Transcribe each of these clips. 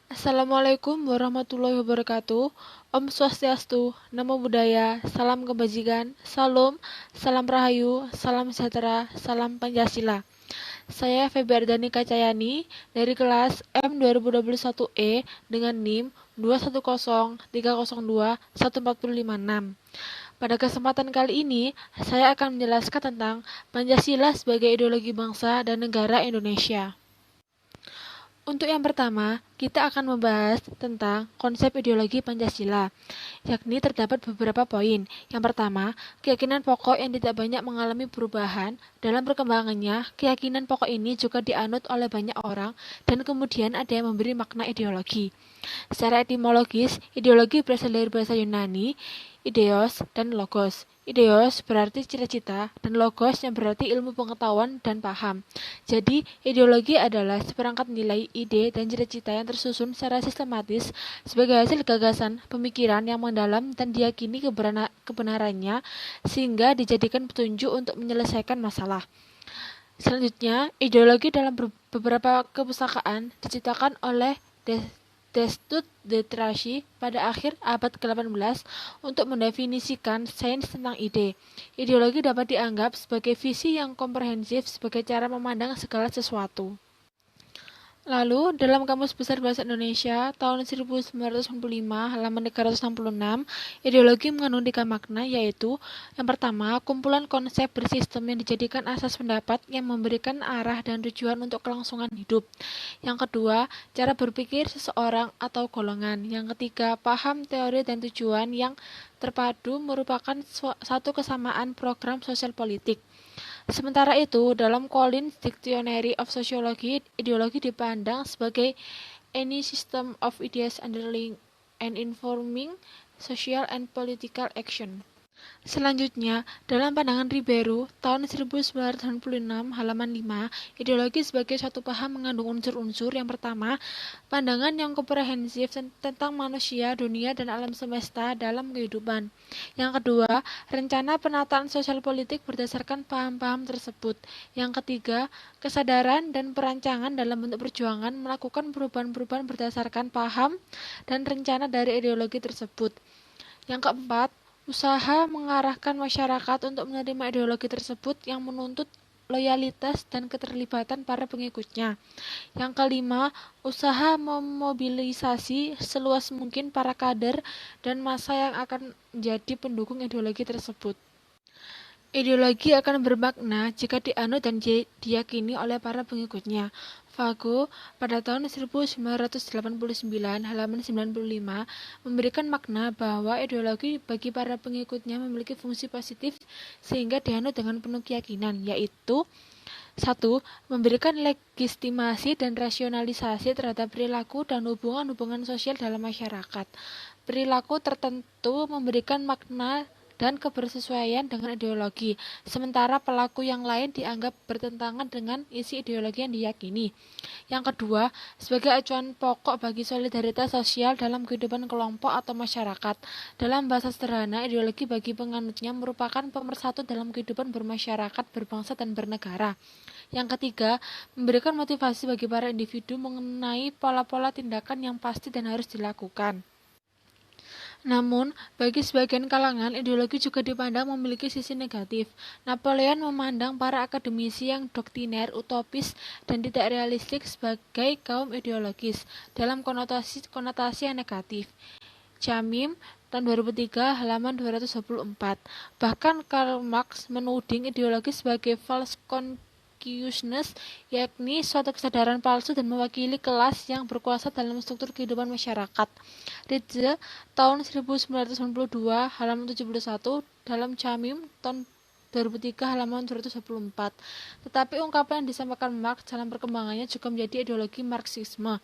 Assalamualaikum warahmatullahi wabarakatuh. Om Swastiastu, Namo Buddhaya, Salam Kebajikan, Salam Rahayu, Salam Sejahtera, Salam Pancasila. Saya Febiardani Kacayani dari kelas M2021E dengan NIM 21030214556. Pada kesempatan kali ini, saya akan menjelaskan tentang Pancasila sebagai ideologi bangsa dan negara Indonesia. Untuk yang pertama, kita akan membahas tentang konsep ideologi Pancasila, yakni terdapat beberapa poin. Yang pertama, keyakinan pokok yang tidak banyak mengalami perubahan. Dalam perkembangannya, keyakinan pokok ini juga dianut oleh banyak orang, dan kemudian ada yang memberi makna ideologi. Secara etimologis, ideologi berasal dari bahasa Yunani, ideos dan logos. Ideos berarti cita-cita, dan logos yang berarti ilmu pengetahuan dan paham. Jadi, ideologi adalah seperangkat nilai, ide, dan cita-cita yang tersusun secara sistematis sebagai hasil gagasan, pemikiran yang mendalam dan diyakini kebenarannya sehingga dijadikan petunjuk untuk menyelesaikan masalah. Selanjutnya, ideologi dalam beberapa kepustakaan diciptakan oleh Destutt de Trachy pada akhir abad ke-18 untuk mendefinisikan sains tentang ide. Ideologi dapat dianggap sebagai visi yang komprehensif sebagai cara memandang segala sesuatu. Lalu, dalam Kamus Besar Bahasa Indonesia tahun 1995 halaman 366, ideologi mengandung 3 makna, yaitu yang pertama, kumpulan konsep bersistem yang dijadikan asas pendapat yang memberikan arah dan tujuan untuk kelangsungan hidup. Yang kedua, cara berpikir seseorang atau golongan. Yang ketiga, paham, teori, dan tujuan yang terpadu merupakan satu kesamaan program sosial politik. Sementara itu, dalam Collins Dictionary of Sociology, ideologi dipandang sebagai any system of ideas underlying and informing social and political action. Selanjutnya, dalam pandangan Ribeiro, tahun 1996 halaman 5, ideologi sebagai suatu paham mengandung unsur-unsur. Yang pertama, pandangan yang komprehensif tentang manusia, dunia, dan alam semesta dalam kehidupan. Yang kedua, rencana penataan sosial politik berdasarkan paham-paham tersebut. Yang ketiga, kesadaran dan perancangan dalam bentuk perjuangan melakukan perubahan-perubahan berdasarkan paham dan rencana dari ideologi tersebut. Yang keempat, usaha mengarahkan masyarakat untuk menerima ideologi tersebut yang menuntut loyalitas dan keterlibatan para pengikutnya. Yang kelima, usaha memobilisasi seluas mungkin para kader dan massa yang akan menjadi pendukung ideologi tersebut. Ideologi akan bermakna jika dianut dan diyakini oleh para pengikutnya. Fago pada tahun 1989 halaman 95 memberikan makna bahwa ideologi bagi para pengikutnya memiliki fungsi positif sehingga dianut dengan penuh keyakinan, yaitu 1. Memberikan legitimasi dan rasionalisasi terhadap perilaku dan hubungan-hubungan sosial dalam masyarakat. Perilaku tertentu memberikan makna dan kebersesuaian dengan ideologi, sementara pelaku yang lain dianggap bertentangan dengan isi ideologi yang diyakini. Yang kedua, sebagai acuan pokok bagi solidaritas sosial dalam kehidupan kelompok atau masyarakat. Dalam bahasa sederhana, ideologi bagi penganutnya merupakan pemersatu dalam kehidupan bermasyarakat, berbangsa, dan bernegara. Yang ketiga, memberikan motivasi bagi para individu mengenai pola-pola tindakan yang pasti dan harus dilakukan. Namun, bagi sebagian kalangan, ideologi juga dipandang memiliki sisi negatif. Napoleon memandang para akademisi yang doktriner, utopis, dan tidak realistik sebagai kaum ideologis dalam konotasi yang negatif. Jamim, tahun 2003, halaman 224. Bahkan Karl Marx menuding ideologi sebagai false consciousness, yakni suatu kesadaran palsu dan mewakili kelas yang berkuasa dalam struktur kehidupan masyarakat. Ritze, tahun 1992, halaman 71, dalam Jamim, tahun 2003, halaman 224. Tetapi ungkapan yang disampaikan Marx dalam perkembangannya juga menjadi ideologi Marxisme.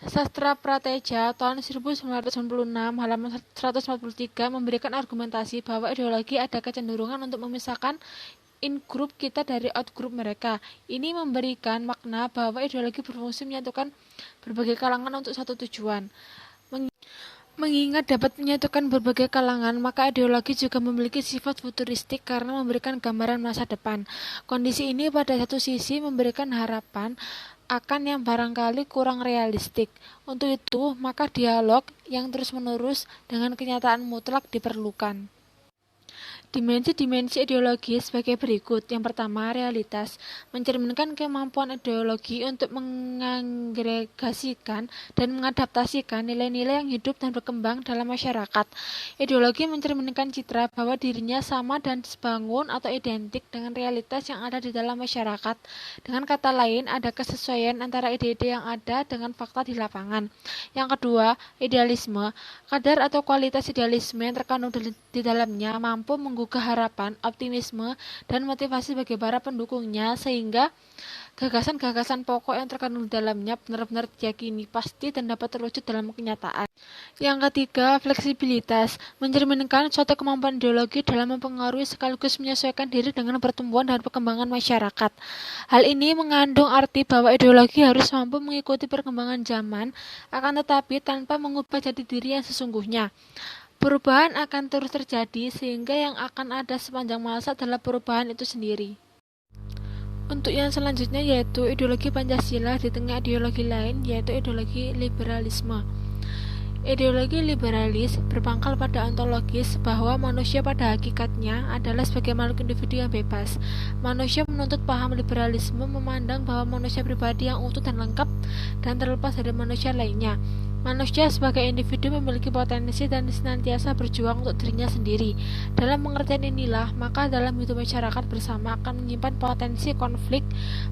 Sastra Prateja, tahun 1996, halaman 143, memberikan argumentasi bahwa ideologi ada kecenderungan untuk memisahkan in-group kita dari out-group mereka. Ini memberikan makna bahwa ideologi berfungsi menyatukan berbagai kalangan untuk satu tujuan. Mengingat dapat menyatukan berbagai kalangan, maka ideologi juga memiliki sifat futuristik karena memberikan gambaran masa depan. Kondisi ini pada satu sisi memberikan harapan akan yang barangkali kurang realistik. Untuk itu, maka dialog yang terus-menerus dengan kenyataan mutlak diperlukan. Dimensi-dimensi ideologi sebagai berikut. Yang pertama, realitas mencerminkan kemampuan ideologi untuk mengagregasikan dan mengadaptasikan nilai-nilai yang hidup dan berkembang dalam masyarakat. Ideologi mencerminkan citra bahwa dirinya sama dan sebangun atau identik dengan realitas yang ada di dalam masyarakat. Dengan kata lain, ada kesesuaian antara ide-ide yang ada dengan fakta di lapangan. Yang kedua, idealisme. Kadar atau kualitas idealisme yang terkandung di dalamnya mampu menggugah harapan, optimisme, dan motivasi bagi para pendukungnya sehingga gagasan-gagasan pokok yang terkandung di dalamnya benar-benar diyakini pasti dan dapat terwujud dalam kenyataan. Yang ketiga, fleksibilitas mencerminkan suatu kemampuan ideologi dalam mempengaruhi sekaligus menyesuaikan diri dengan pertumbuhan dan perkembangan masyarakat. Hal ini mengandung arti bahwa ideologi harus mampu mengikuti perkembangan zaman, akan tetapi tanpa mengubah jati diri yang sesungguhnya. Perubahan akan terus terjadi sehingga yang akan ada sepanjang masa adalah perubahan itu sendiri. Untuk yang selanjutnya yaitu ideologi Pancasila di tengah ideologi lain yaitu ideologi liberalisme. Ideologi liberalis berpangkal pada ontologis bahwa manusia pada hakikatnya adalah sebagai makhluk individu yang bebas. Manusia menuntut paham liberalisme memandang bahwa manusia pribadi yang utuh dan lengkap dan terlepas dari manusia lainnya. Manusia sebagai individu memiliki potensi dan senantiasa berjuang untuk dirinya sendiri. Dalam pengertian inilah, maka dalam hidup masyarakat bersama akan menyimpan potensi konflik.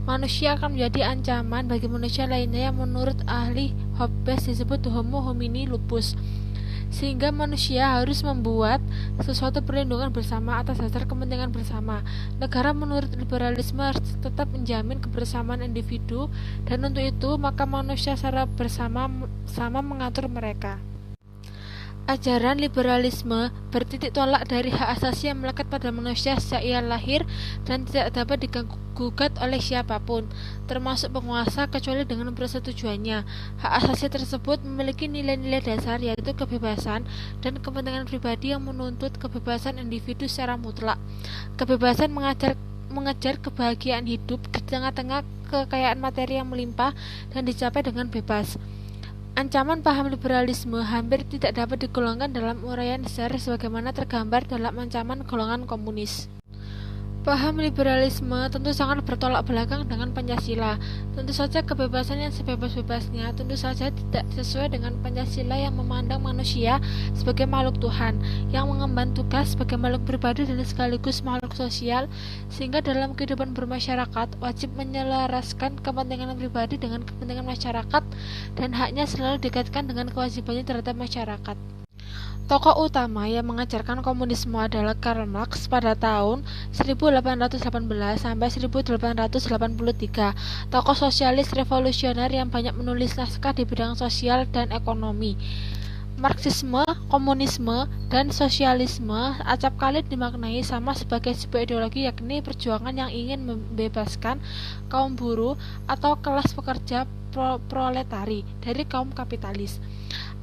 Manusia akan menjadi ancaman bagi manusia lainnya yang menurut ahli Hobbes disebut homo homini lupus. Sehingga manusia harus membuat sesuatu perlindungan bersama atas dasar kepentingan bersama. Negara menurut liberalisme harus tetap menjamin kebersamaan individu dan untuk itu maka manusia secara bersama mengatur mereka. Ajaran liberalisme bertitik tolak dari hak asasi yang melekat pada manusia sejak ia lahir dan tidak dapat digugat oleh siapapun, termasuk penguasa kecuali dengan persetujuannya. Hak asasi tersebut memiliki nilai-nilai dasar yaitu kebebasan dan kepentingan pribadi yang menuntut kebebasan individu secara mutlak. Kebebasan mengejar kebahagiaan hidup di tengah-tengah kekayaan materi yang melimpah dan dicapai dengan bebas. Ancaman paham liberalisme hampir tidak dapat digolongkan dalam uraian dasar sebagaimana tergambar dalam ancaman golongan komunis. Paham liberalisme tentu sangat bertolak belakang dengan Pancasila. Tentu saja kebebasan yang sebebas-bebasnya tentu saja tidak sesuai dengan Pancasila yang memandang manusia sebagai makhluk Tuhan, yang mengemban tugas sebagai makhluk pribadi dan sekaligus makhluk sosial, sehingga dalam kehidupan bermasyarakat wajib menyelaraskan kepentingan pribadi dengan kepentingan masyarakat dan haknya selalu dikaitkan dengan kewajibannya terhadap masyarakat. Tokoh utama yang mengajarkan komunisme adalah Karl Marx pada tahun 1818 sampai 1883, tokoh sosialis revolusioner yang banyak menulis naskah di bidang sosial dan ekonomi. Marxisme, komunisme, dan sosialisme acap kali dimaknai sama sebagai sebuah ideologi yakni perjuangan yang ingin membebaskan kaum buruh atau kelas pekerja proletari dari kaum kapitalis.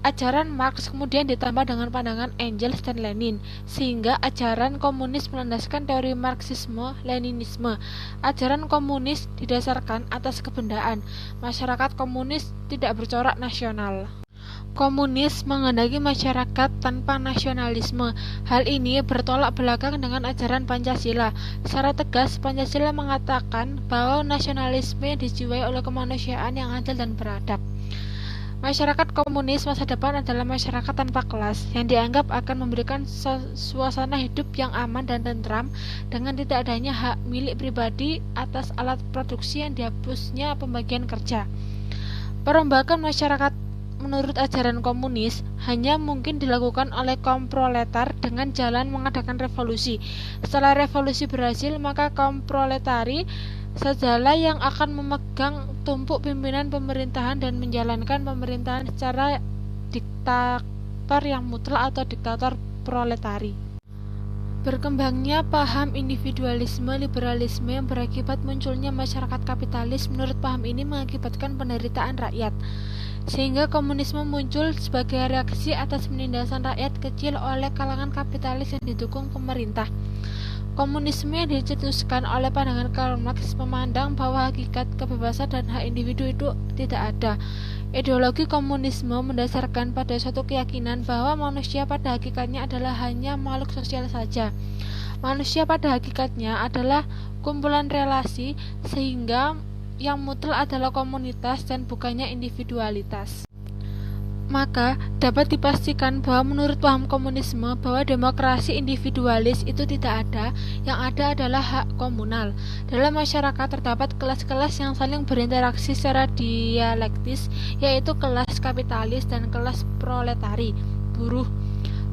Ajaran Marx kemudian ditambah dengan pandangan Engels dan Lenin, sehingga ajaran komunis melandaskan teori Marxisme-Leninisme. Ajaran komunis didasarkan atas kebendaan. Masyarakat komunis tidak bercorak nasional. Komunis menghendaki masyarakat tanpa nasionalisme. Hal ini bertolak belakang dengan ajaran Pancasila. Secara tegas, Pancasila mengatakan bahwa nasionalisme dijiwai oleh kemanusiaan yang adil dan beradab. Masyarakat komunis masa depan adalah masyarakat tanpa kelas yang dianggap akan memberikan suasana hidup yang aman dan tentram dengan tidak adanya hak milik pribadi atas alat produksi yang dihapusnya pembagian kerja. Perombakan masyarakat menurut ajaran komunis hanya mungkin dilakukan oleh kaum proletar dengan jalan mengadakan revolusi. Setelah revolusi berhasil, maka kaum proletari sajalah yang akan memegang tumpuk pimpinan pemerintahan dan menjalankan pemerintahan secara diktator yang mutlak atau diktator proletari. Berkembangnya paham individualisme liberalisme yang berakibat munculnya masyarakat kapitalis menurut paham ini mengakibatkan penderitaan rakyat, sehingga komunisme muncul sebagai reaksi atas penindasan rakyat kecil oleh kalangan kapitalis yang didukung pemerintah. Komunisme yang dicetuskan oleh pandangan Karl Marx memandang bahwa hakikat kebebasan dan hak individu itu tidak ada. Ideologi komunisme mendasarkan pada suatu keyakinan bahwa manusia pada hakikatnya adalah hanya makhluk sosial saja. Manusia pada hakikatnya adalah kumpulan relasi, sehingga yang mutlak adalah komunitas dan bukannya individualitas. Maka dapat dipastikan bahwa menurut paham komunisme bahwa demokrasi individualis itu tidak ada, yang ada adalah hak komunal. Dalam masyarakat terdapat kelas-kelas yang saling berinteraksi secara dialektis, yaitu kelas kapitalis dan kelas proletari, buruh.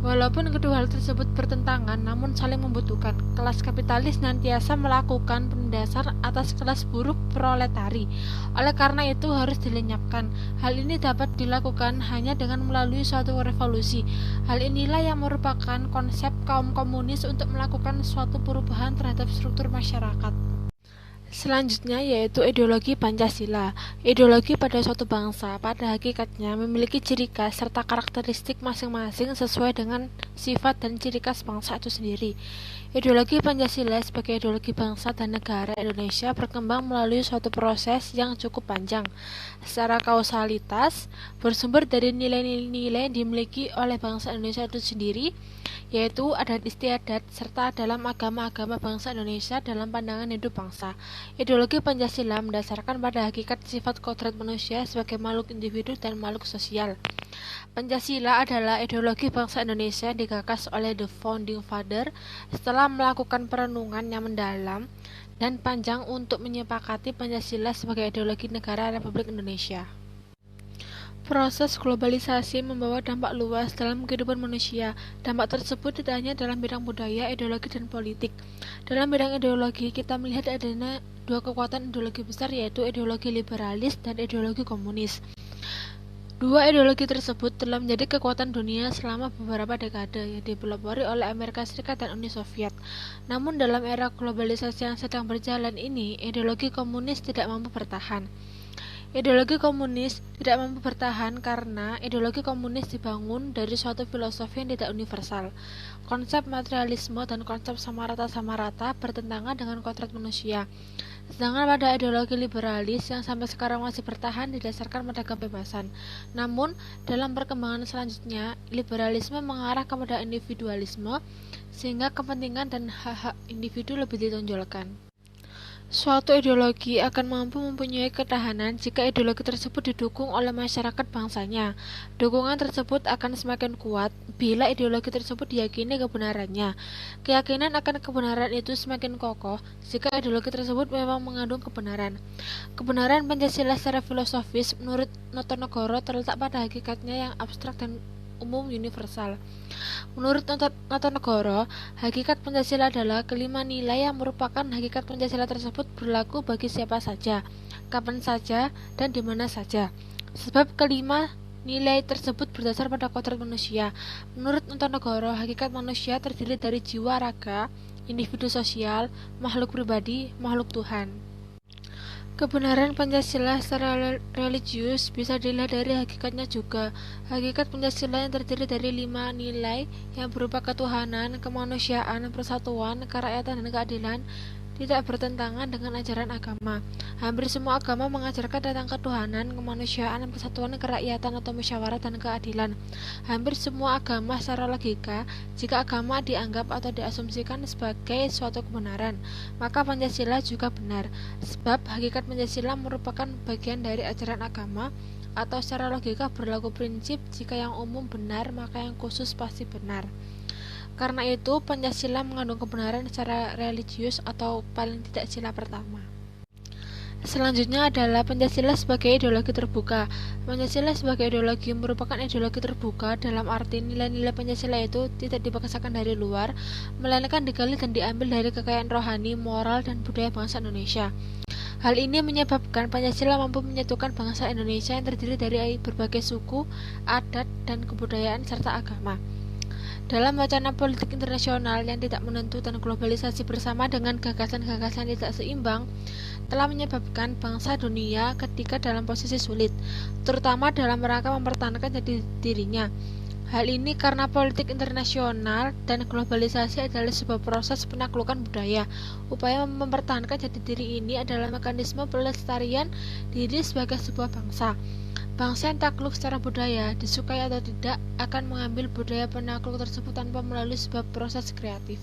Walaupun kedua hal tersebut bertentangan, namun saling membutuhkan. Kelas kapitalis nantiasa melakukan penindasan atas kelas buruh proletari. Oleh karena itu harus dilenyapkan. Hal ini dapat dilakukan hanya dengan melalui suatu revolusi. Hal inilah yang merupakan konsep kaum komunis untuk melakukan suatu perubahan terhadap struktur masyarakat. Selanjutnya yaitu ideologi Pancasila. Ideologi pada suatu bangsa pada hakikatnya memiliki ciri khas serta karakteristik masing-masing sesuai dengan sifat dan ciri khas bangsa itu sendiri. Ideologi Pancasila sebagai ideologi bangsa dan negara Indonesia berkembang melalui suatu proses yang cukup panjang. Secara kausalitas, bersumber dari nilai-nilai yang dimiliki oleh bangsa Indonesia itu sendiri, yaitu adat istiadat serta dalam agama-agama bangsa Indonesia dalam pandangan hidup bangsa. Ideologi Pancasila mendasarkan pada hakikat sifat kodrat manusia sebagai makhluk individu dan makhluk sosial. Pancasila adalah ideologi bangsa Indonesia yang digagas oleh The Founding Father setelah melakukan perenungan yang mendalam dan panjang untuk menyepakati Pancasila sebagai ideologi negara Republik Indonesia. Proses globalisasi membawa dampak luas dalam kehidupan manusia. Dampak tersebut tidak hanya dalam bidang budaya, ideologi, dan politik. Dalam bidang ideologi, kita melihat adanya dua kekuatan ideologi besar, yaitu ideologi liberalis dan ideologi komunis. Dua ideologi tersebut telah menjadi kekuatan dunia selama beberapa dekade yang dipelopori oleh Amerika Serikat dan Uni Soviet. Namun dalam era globalisasi yang sedang berjalan ini, ideologi komunis tidak mampu bertahan. Ideologi komunis tidak mampu bertahan karena ideologi komunis dibangun dari suatu filosofi yang tidak universal. Konsep materialisme dan konsep sama rata bertentangan dengan kodrat manusia. Sedangkan pada ideologi liberalis yang sampai sekarang masih bertahan didasarkan pada kebebasan. Namun, dalam perkembangan selanjutnya, liberalisme mengarah kepada individualisme, sehingga kepentingan dan hak-hak individu lebih ditonjolkan. Suatu ideologi akan mampu mempunyai ketahanan jika ideologi tersebut didukung oleh masyarakat bangsanya. Dukungan tersebut akan semakin kuat bila ideologi tersebut diyakini kebenarannya. Keyakinan akan kebenaran itu semakin kokoh jika ideologi tersebut memang mengandung kebenaran. Kebenaran Pancasila secara filosofis menurut Notonegoro terletak pada hakikatnya yang abstrak dan umum universal. Menurut Notonegoro, hakikat Pancasila adalah kelima nilai yang merupakan hakikat Pancasila tersebut berlaku bagi siapa saja, kapan saja, dan di mana saja. Sebab kelima nilai tersebut berdasar pada kodrat manusia. Menurut Notonegoro, hakikat manusia terdiri dari jiwa, raga, individu sosial, makhluk pribadi, makhluk Tuhan. Kebenaran Pancasila secara religius bisa dilihat dari hakikatnya juga. Hakikat Pancasila yang terdiri dari 5 nilai yang berupa ketuhanan, kemanusiaan, persatuan, kerakyatan, dan keadilan tidak bertentangan dengan ajaran agama. Hampir semua agama mengajarkan tentang ketuhanan, kemanusiaan, persatuan, kerakyatan, atau musyawarah dan keadilan. Hampir semua agama secara logika, jika agama dianggap atau diasumsikan sebagai suatu kebenaran, maka Pancasila juga benar, sebab hakikat Pancasila merupakan bagian dari ajaran agama, atau secara logika berlaku prinsip jika yang umum benar, maka yang khusus pasti benar. Karena itu, Pancasila mengandung kebenaran secara religius atau paling tidak sila pertama. Selanjutnya adalah Pancasila sebagai ideologi terbuka. Pancasila sebagai ideologi merupakan ideologi terbuka dalam arti nilai-nilai Pancasila itu tidak dipaksakan dari luar, melainkan digali dan diambil dari kekayaan rohani, moral, dan budaya bangsa Indonesia. Hal ini menyebabkan Pancasila mampu menyatukan bangsa Indonesia yang terdiri dari berbagai suku, adat, dan kebudayaan serta agama. Dalam wacana politik internasional yang tidak menentu dan globalisasi bersama dengan gagasan-gagasan tidak seimbang telah menyebabkan bangsa dunia ketika dalam posisi sulit, terutama dalam rangka mempertahankan jati dirinya. Hal ini karena politik internasional dan globalisasi adalah sebuah proses penaklukan budaya. Upaya mempertahankan jati diri ini adalah mekanisme pelestarian diri sebagai sebuah bangsa. Bangsa yang takluk secara budaya, disukai atau tidak, akan mengambil budaya penakluk tersebut tanpa melalui sebuah proses kreatif.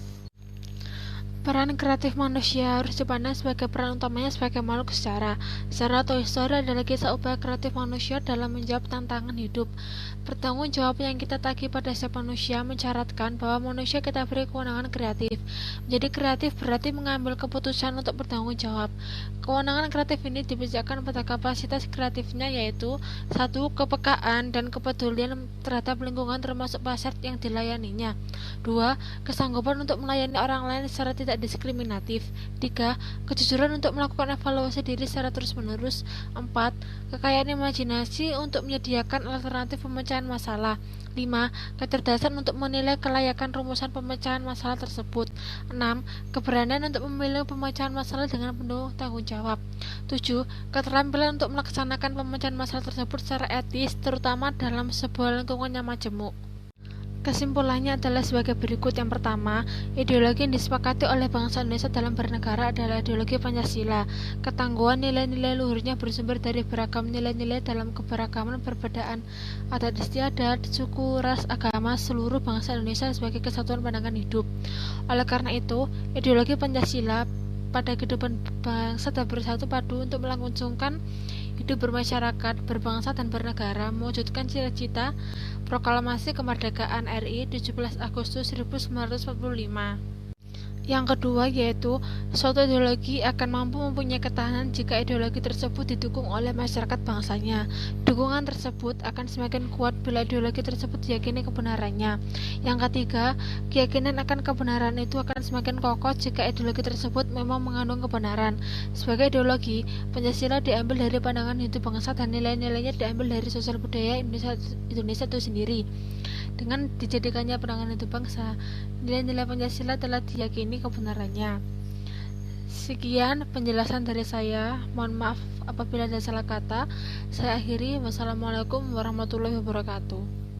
Peran kreatif manusia harus dipandang sebagai peran utamanya sebagai makhluk sejarah atau histori adalah kisah upaya kreatif manusia dalam menjawab tantangan hidup. Pertanggung jawab yang kita tagih pada setiap manusia mencaratkan bahwa manusia kita beri kewenangan kreatif. Menjadi kreatif berarti mengambil keputusan untuk bertanggung jawab. Kewenangan kreatif ini dipijakkan pada kapasitas kreatifnya, yaitu 1. Kepekaan dan kepedulian terhadap lingkungan termasuk pasar yang dilayaninya. 2. Kesanggupan untuk melayani orang lain secara tidak diskriminatif. 3. Kejujuran untuk melakukan evaluasi diri secara terus-menerus. 4. Kekayaan imajinasi untuk menyediakan alternatif pemecahan masalah. 5. Kecerdasan untuk menilai kelayakan rumusan pemecahan masalah tersebut. 6. Keberanian untuk memilih pemecahan masalah dengan penuh tanggung jawab. 7. Keterampilan untuk melaksanakan pemecahan masalah tersebut secara etis, terutama dalam sebuah lingkungan yang majemuk. Kesimpulannya adalah sebagai berikut. Yang pertama, ideologi yang disepakati oleh bangsa Indonesia dalam bernegara adalah ideologi Pancasila. Ketangguhan nilai-nilai luhurnya bersumber dari beragam nilai-nilai dalam keberagaman perbedaan adat istiadat, suku, ras, agama seluruh bangsa Indonesia sebagai kesatuan pandangan hidup. Oleh karena itu, ideologi Pancasila pada kehidupan bangsa dan bersatu padu untuk melangsungkan hidup bermasyarakat, berbangsa dan bernegara, mewujudkan cita-cita Proklamasi Kemerdekaan RI 17 Agustus 1945. Yang kedua yaitu, suatu ideologi akan mampu mempunyai ketahanan jika ideologi tersebut didukung oleh masyarakat bangsanya. Dukungan tersebut akan semakin kuat bila ideologi tersebut diyakini kebenarannya. Yang ketiga, keyakinan akan kebenaran itu akan semakin kokoh jika ideologi tersebut memang mengandung kebenaran. Sebagai ideologi, Pancasila diambil dari pandangan hidup bangsa dan nilai-nilainya diambil dari sosial budaya Indonesia itu sendiri. Dengan dijadikannya pandangan hidup bangsa, nilai-nilai Pancasila telah diyakini kebenarannya. Sekian penjelasan dari saya. Mohon maaf apabila ada salah kata. Saya akhiri. Wassalamualaikum warahmatullahi wabarakatuh.